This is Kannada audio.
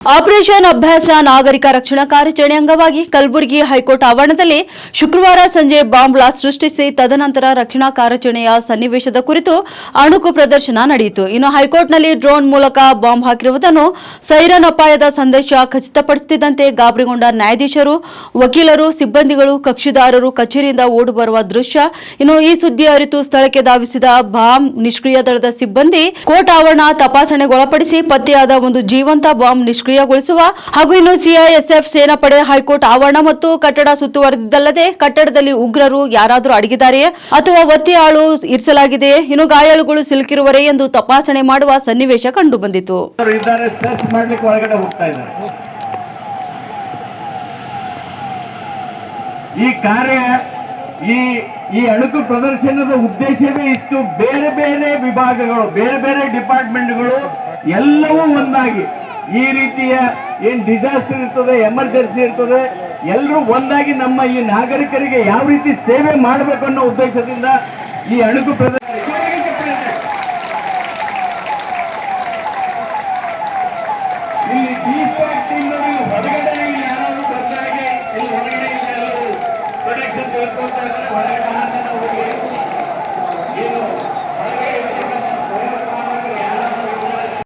ಆಪರೇಷನ್ ಅಭ್ಯಾಸ ನಾಗರಿಕ ರಕ್ಷಣಾ ಕಾರ್ಯಾಚರಣೆ ಅಂಗವಾಗಿ ಕಲಬುರಗಿ ಹೈಕೋರ್ಟ್ ಆವರಣದಲ್ಲಿ ಶುಕ್ರವಾರ ಸಂಜೆ ಬಾಂಬ್ ಬ್ಲಾಸ್ಟ್ ಸೃಷ್ಟಿಸಿ ತದನಂತರ ರಕ್ಷಣಾ ಕಾರ್ಯಾಚರಣೆಯ ಸನ್ನಿವೇಶದ ಕುರಿತು ಅಣುಕು ಪ್ರದರ್ಶನ ನಡೆಯಿತು. ಇನ್ನು ಹೈಕೋರ್ಟ್ನಲ್ಲಿ ಡ್ರೋನ್ ಮೂಲಕ ಬಾಂಬ್ ಹಾಕಿರುವುದನ್ನು ಸೈರನ್ ಅಪಾಯದ ಸಂದೇಶ ಖಚಿತಪಡಿಸುತ್ತಿದ್ದಂತೆ ಗಾಬರಿಗೊಂಡ ನ್ಯಾಯಾಧೀಶರು, ವಕೀಲರು, ಸಿಬ್ಬಂದಿಗಳು, ಕಕ್ಷಿದಾರರು ಕಚೇರಿಯಿಂದ ಓಡಿ ಬರುವ ದೃಶ್ಯ. ಇನ್ನು ಈ ಸುದ್ದಿ ಅರಿತು ಸ್ಥಳಕ್ಕೆ ಧಾವಿಸಿದ ಬಾಂಬ್ ನಿಷ್ಕ್ರಿಯ ದಳದ ಸಿಬ್ಬಂದಿ ಕೋರ್ಟ್ ಆವರಣ ತಪಾಸಣೆಗೊಳಪಡಿಸಿ ಪತ್ತೆಯಾದ ಒಂದು ಜೀವಂತ ಬಾಂಬ್ ನಿಷ್ಕ್ರಿಯಗೊಳಿಸುವ ಹಾಗೂ ಇನ್ನು ಸಿಐಎಸ್ಎಫ್ ಸೇನಾಪಡೆ ಹೈಕೋರ್ಟ್ ಆವರಣ ಮತ್ತು ಕಟ್ಟಡ ಸುತ್ತುವರೆದಿದ್ದಲ್ಲದೆ ಕಟ್ಟಡದಲ್ಲಿ ಉಗ್ರರು ಯಾರಾದರೂ ಅಡಗಿದ್ದಾರೆಯೇ ಅಥವಾ ಒತ್ತಿ ಆಳು ಇರಿಸಲಾಗಿದೆಯೇ, ಇನ್ನು ಗಾಯಾಳುಗಳು ಸಿಲುಕಿರುವರೇ ಎಂದು ತಪಾಸಣೆ ಮಾಡುವ ಸನ್ನಿವೇಶ ಕಂಡುಬಂದಿತು. ಈ ಕಾರ್ಯ ಈ ಅಣುಕು ಪ್ರದರ್ಶನದ ಉದ್ದೇಶವೇ ಇಷ್ಟು. ಬೇರೆ ಬೇರೆ ವಿಭಾಗಗಳು, ಬೇರೆ ಬೇರೆ ಡಿಪಾರ್ಟ್ಮೆಂಟ್ಗಳು ಎಲ್ಲವೂ ಒಂದಾಗಿ ಈ ರೀತಿಯ ಏನ್ ಡಿಸಾಸ್ಟರ್ ಇರ್ತದೆ, ಎಮರ್ಜೆನ್ಸಿ ಇರ್ತದೆ, ಎಲ್ಲರೂ ಒಂದಾಗಿ ನಮ್ಮ ಈ ನಾಗರಿಕರಿಗೆ ಯಾವ ರೀತಿ ಸೇವೆ ಮಾಡಬೇಕು ಅನ್ನೋ ಉದ್ದೇಶದಿಂದ ಈ ಅಣುಕು ಪ್ರದರ್ಶನ. ಇಲ್ಲಿ ಹೊರಗಡೆ ಯಾರಾದ್ರೂ ಬಂದಾಗೆ ಇಲ್ಲಿ ಹೊರಗಡೆ ಪ್ರೊಟೆಕ್ಷನ್ ತೆಗೆದುಕೊಳ್ತಾ ಇದ್ದಾರೆ. ಹೊರಗಡೆ